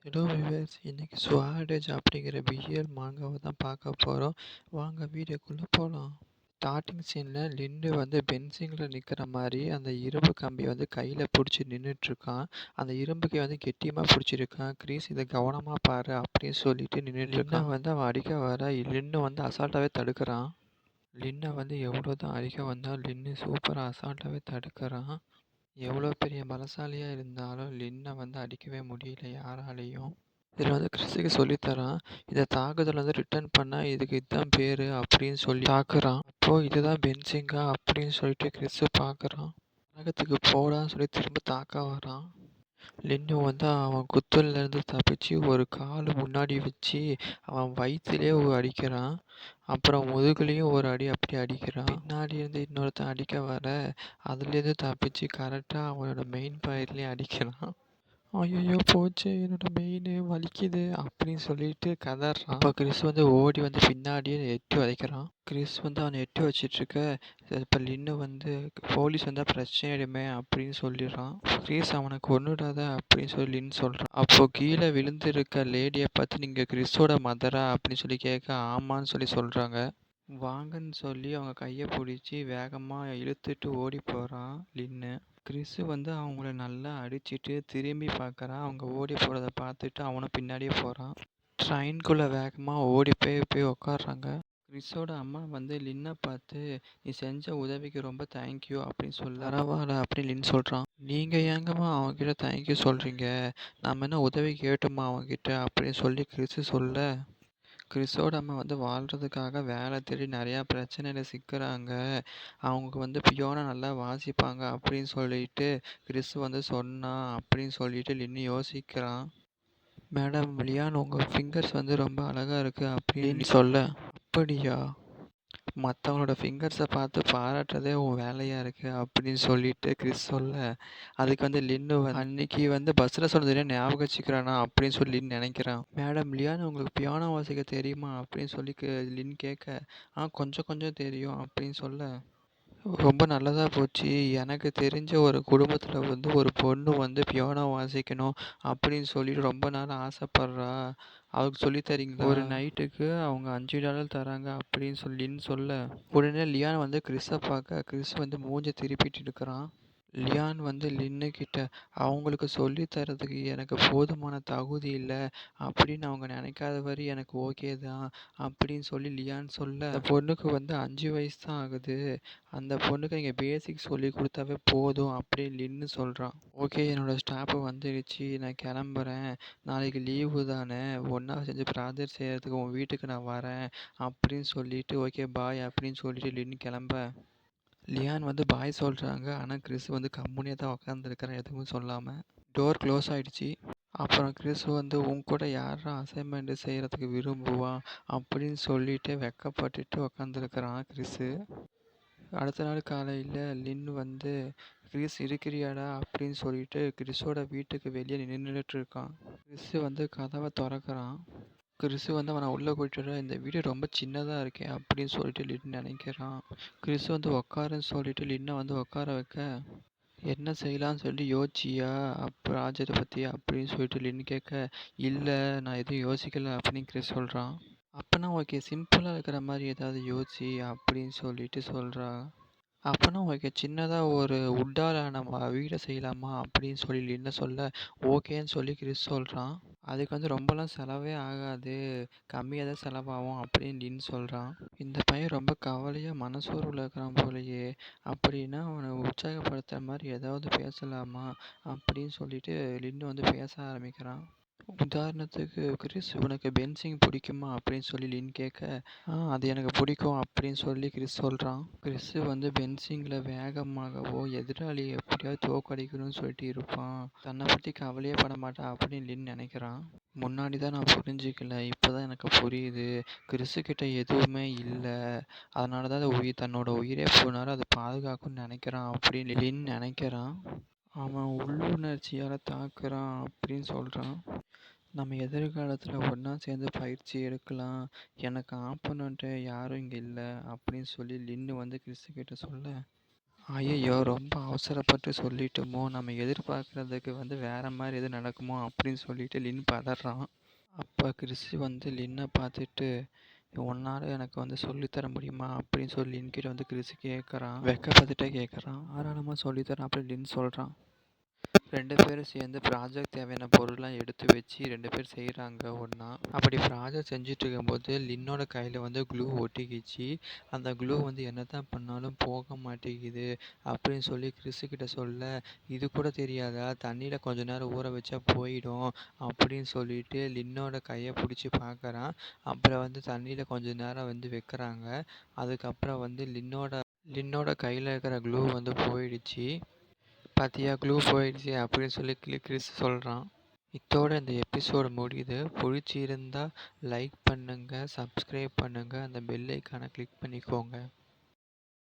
Hello viewers, இன்னைக்கு ஸ்வாடேஜ் அப்படிங்கிற PL மாங்காவை தான் பார்க்க போகிறோம். வாங்க வீடியோக்குள்ளே போகலாம். ஸ்டார்டிங் சீனில் லின்னு வந்து பென்சிங்கில் நிற்கிற மாதிரி அந்த இரும்பு கம்பி வந்து கையில் பிடிச்சி நின்றுட்டுருக்கான். அந்த இரும்புக்கு வந்து கெட்டியமாக பிடிச்சிருக்கான். கிரீஸ் இதை கவனமாக பாரு அப்படின்னு சொல்லிட்டு நின்றுட்டுருக்கான். வந்து அவன் அடிக்க வர லின்னு வந்து அசால்ட்டாகவே தடுக்கிறான். லின்னை வந்து எவ்வளோ தான் அடிக்க வந்தால் லின்னு சூப்பராக அசால்ட்டாகவே தடுக்கிறான். எவ்வளோ பெரிய பலசாலியாக இருந்தாலும் லின்னை வந்து அடிக்கவே முடியல யாராலையும். இதில் வந்து கிறிஸுக்கு சொல்லித்தரான். இதை தாக்குதல் வந்து ரிட்டர்ன் பண்ணால் இதுக்கு இதுதான் பேர் அப்படின்னு சொல்லி தாக்குறான். அப்போது இதுதான் பென்சிங்கா அப்படின்னு சொல்லிட்டு கிறிஸு பார்க்குறான். நரகத்துக்கு போடான்னு சொல்லி திரும்ப தாக்க வரான். லின்னு வந்து அவன் குத்துலேருந்து தப்பிச்சு ஒரு கால் முன்னாடி வச்சு அவன் வயிற்றுலேயே அடிக்கிறான். அப்புறம் முதுகுலேயும் ஒரு அடி அப்படி அடிக்கிறான். பின்னாடி இருந்து இன்னொருத்தன் அடிக்க வர அதுலேருந்து தப்பிச்சு கரெக்டாக அவனோட மெயின் பாயிண்ட்லேயும் அடிக்கிறான். ஐயையோ போச்சு, என்னோட மெயின் வலிக்குது அப்படின்னு சொல்லிட்டு கதறான். அப்போ கிறிஸ் வந்து ஓடி வந்து பின்னாடியே எட்டி உதைக்கிறான். கிறிஸ் வந்து அவனை எட்டி வச்சிட்ருக்க. இப்போ லின்னு வந்து போலீஸ் வந்தால் பிரச்சனை ஆயிடுமே அப்படின்னு சொல்லிடுறான். கிறிஸ் அவனை கொன்னுடாத அப்படின்னு சொல்லி லின்னு சொல்கிறான். அப்போ கீழே விழுந்திருக்க லேடியை பார்த்து நீங்கள் கிறிஸோட மதரா அப்படின்னு சொல்லி கேட்க ஆமான்னு சொல்லி சொல்கிறாங்க. வாங்கன்னு சொல்லி அவங்க கையை பிடிச்சி வேகமாக இழுத்துட்டு ஓடி போகிறான் லின்னு. கிறிஸு வந்து அவங்கள நல்லா அடிச்சிட்டு திரும்பி பார்க்குறான். அவங்க ஓடி போகிறத பார்த்துட்டு அவனும் பின்னாடியே போகிறான். ட்ரெயின்குள்ளே வேகமாக ஓடி போய் உட்காடுறாங்க. கிறிஸோட அம்மா வந்து லின்னை பார்த்து நீ செஞ்ச உதவிக்கு ரொம்ப தேங்க்யூ அப்படின்னு சொல்ல பரவாயில்ல அப்படின்னு லின் சொல்கிறான். நீங்கள் ஏங்கம்மா அவங்ககிட்ட தேங்க்யூ சொல்கிறீங்க, நம்ம என்ன உதவி கேட்டோமா அவங்ககிட்ட அப்படின்னு சொல்லி கிறிஸு சொல்ல கிறிஸோட அம்மா வந்து வாழ்கிறதுக்காக வேலை தேடி நிறையா பிரச்சனையில் சிக்கிறாங்க. அவங்க வந்து பியோனா நல்லா வாசிப்பாங்க அப்படின்னு சொல்லிட்டு கிறிஸ் வந்து சொன்னான் அப்படின்னு சொல்லிட்டு லின்னு யோசிக்கிறான். மேடம் லியான் உங்கள் ஃபிங்கர்ஸ் வந்து ரொம்ப அழகாக இருக்குது அப்படின்னு சொல்ல அப்படியா, மற்றவங்களோட ஃபிங்கர்ஸை பார்த்து பாராட்டுறதே உன் வேலையாக இருக்குது அப்படின்னு சொல்லிட்டு கிறிஸ் சொல்ல அதுக்கு வந்து லின்னு அன்னைக்கு வந்து பஸ்ஸில் சொன்னதுலேயே ஞாபகம் வச்சுக்கிறானா அப்படின்னு சொல்லி லின் நினைக்கிறான். மேடம் லியான் உங்களுக்கு பியானோ வாசிக்க தெரியுமா அப்படின்னு சொல்லி லின் கேட்க கொஞ்சம் கொஞ்சம் தெரியும் அப்படின்னு சொல்ல ரொம்ப நல்லதாக போச்சு. எனக்கு தெரிஞ்ச ஒரு குடும்பத்தில் வந்து ஒரு பொண்ணு வந்து பியானோ வாசிக்கணும் அப்படின்னு சொல்லிட்டு ரொம்ப நாள் ஆசைப்பட்றா. அவளுக்கு சொல்லி தரீங்களா? ஒரு நைட்டுக்கு அவங்க $5 தராங்க அப்படின்னு சொல்லின்னு சொல்ல உடனே லியான் வந்து கிறிஸை பார்க்க கிறிஸ் வந்து மூஞ்சை திருப்பிட்டு இருக்கிறான். லியான் வந்து லின்னு கிட்ட அவங்களுக்கு சொல்லி தரதுக்கு எனக்கு போதுமான தகுதி இல்லை அப்படின்னு அவங்க நினைக்காத வரை எனக்கு ஓகே தான் அப்படின்னு சொல்லி லியான் சொல்ல அந்த பொண்ணுக்கு வந்து 5 வயசு தான் ஆகுது, அந்த பொண்ணுக்கு நீங்கள் பேசிக் சொல்லி கொடுத்தாவே போதும் அப்படின்னு லின்னு சொல்கிறான். ஓகே என்னோடய ஸ்டாப்பு வந்துடுச்சு, நான் கிளம்புறேன், நாளைக்கு லீவு தானே, ஒன்றா செஞ்சு ப்ராஜெக்ட் செய்கிறதுக்கு உன் வீட்டுக்கு நான் வரேன் அப்படின்னு சொல்லிட்டு ஓகே பாய் அப்படின்னு சொல்லிட்டு லின்னு கிளம்ப லியான் வந்து பாய் சொல்கிறாங்க. ஆனால் கிறிஸ் வந்து கம்முனே தான் உட்காந்துருக்கிறான் எதுவும் சொல்லாமல். டோர் க்ளோஸ் ஆகிடுச்சி. அப்புறம் கிறிஸ் வந்து உன் கூட யாரா அசைன்மெண்ட்டு செய்கிறதுக்கு விரும்புவான் அப்படின்னு சொல்லிட்டு வெக்கப்பட்டுட்டு உக்காந்துருக்கிறான் கிறிஸு. அடுத்த நாள் காலையில் லின் வந்து கிறிஸ் இருக்கிறியாடா அப்படின்னு சொல்லிட்டு கிறிஸோட வீட்டுக்கு வெளியே நின்றுட்டு இருக்கான். கிறிஸ் வந்து கதவை திறக்கிறான். கிறிஸு வந்து அவனை உள்ளே கூட்டிட்டு வர இந்த வீடு ரொம்ப சின்னதாக இருக்கே அப்படின்னு சொல்லிட்டு லின் நினைக்கிறான். கிறிஸ் வந்து உட்காருன்னு சொல்லிட்டு லின்னை வந்து உட்கார வைக்க என்ன செய்யலான்னு சொல்லிட்டு யோசிச்சியா ப்ராஜெக்டை பற்றி அப்படின்னு சொல்லிட்டு லின் கேட்க இல்லை நான் எதுவும் யோசிக்கலை அப்படின்னு கிறிஸ் சொல்கிறான். அப்போனா ஓகே சிம்பிளாக இருக்கிற மாதிரி ஏதாவது யோசி அப்படின்னு சொல்லிட்டு சொல்கிறா. அப்போனா ஓகே சின்னதாக ஒரு உட்டால் நம்ம வீடை செய்யலாமா அப்படின்னு சொல்லி லின்ன சொல்ல ஓகேன்னு சொல்லி கிறிஸ் சொல்கிறான். அதுக்கு வந்து ரொம்பலாம் செலவே ஆகாது, கம்மியாக தான் செலவாகும் அப்படின்னு லின் சொல்கிறான். இந்த பையன் ரொம்ப கவலையாக மனசோர்வில் இருக்கிறான் போலயே, அப்படின்னா அவனை உற்சாகப்படுத்துகிற மாதிரி ஏதாவது பேசலாமா அப்படின்னு சொல்லிட்டு லின்னு வந்து பேச ஆரம்பிக்கிறான். உதாரணத்துக்கு கிறிஸ் உனக்கு பென்சிங் பிடிக்குமா அப்படின்னு சொல்லி லின் கேட்க அது எனக்கு பிடிக்கும் அப்படின்னு சொல்லி கிறிஸ் சொல்கிறான். கிறிஸ் வந்து பென்சிங்கில் வேகமாகவோ எதிராளியை எப்படியாவது தோக்கடிக்கணும்னு சொல்லிட்டு இருப்பான், தன்னை பற்றி கவலையே பட மாட்டான் அப்படின்னு லின் நினைக்கிறான். முன்னாடி தான் நான் புரிஞ்சிக்கல, இப்போ தான் எனக்கு புரியுது, கிறிஸுக்கிட்ட எதுவுமே இல்லை, அதனால தான் அது தன்னோட உயிரே போனாலும் அதை பாதுகாக்கும்னு நினைக்கிறான் அப்படின்னு லின் நினைக்கிறான். அவன் உள்ளுணர்ச்சியால் தாக்குறான் அப்படின்னு சொல்கிறான். நம்ம எதிர்காலத்தில் ஒன்றா சேர்ந்து பயிற்சி எடுக்கலாம், எனக்கு ஆப்போனண்ட்டு யாரும் இங்கே இல்லை அப்படின்னு சொல்லி லின்னு வந்து கிறிஸுக்கிட்ட சொல்ல ஐயையோ! ரொம்ப அவசரப்பட்டு சொல்லிட்டோமோ! நம்ம எதிர்பார்க்கிறதுக்கு வேற மாரி எதுவும் நடக்குமோ! அப்படின்னு சொல்லிட்டு லின் பதர்றான். அப்ப கிறிஸ் லின்ன பார்த்துட்டு, "உன்னால எனக்கு சொல்லி தர முடியுமா?" அப்படின்னு சொல்லி லின்கிட்ட கிறிஸ் கேட்கறான். வெட்கப்பட்டுட்டே கேட்கறான். தாராளமா சொல்லி தரேன் அப்படின்னு லின் சொல்றான். 2 பேரும் சேர்ந்து ப்ராஜெக்ட் தேவையான பொருள்லாம் எடுத்து வச்சு 2 பேரும் செய்றாங்க ஒண்ணா. அப்படி ப்ராஜெக்ட் செஞ்சுட்டு இருக்கும்போது லின்னோட கையில க்ளூ ஒட்டிக்கிச்சு. அந்த க்ளூ என்னதான் பண்ணாலும் போக மாட்டேங்குது அப்படின்னு சொல்லி கிறிஸுக்கிட்ட சொல்ல, "இது கூட தெரியாதா? தண்ணீல கொஞ்ச நேரம் ஊற வச்சா போயிடும்" அப்படின்னு சொல்லிட்டு லின்னோட கைய புடிச்சு பார்க்கறான். அப்புறம் தண்ணீல கொஞ்ச நேரம் வைக்கிறாங்க. அதுக்கப்புறம் லின்னோட கையில இருக்கிற க்ளூ போயிடுச்சு. "பாத்தியா க்ளூ போயிடுச்சு" அப்படின்னு சொல்லி கிறிஸ் சொல்றான். இத்தோட இந்த எபிசோடு முடியுது. பிடிச்சிருந்தா லைக் பண்ணுங்க, சப்ஸ்கிரைப் பண்ணுங்க, அந்த பெல் ஐகானை கிளிக் பண்ணிக்கோங்க.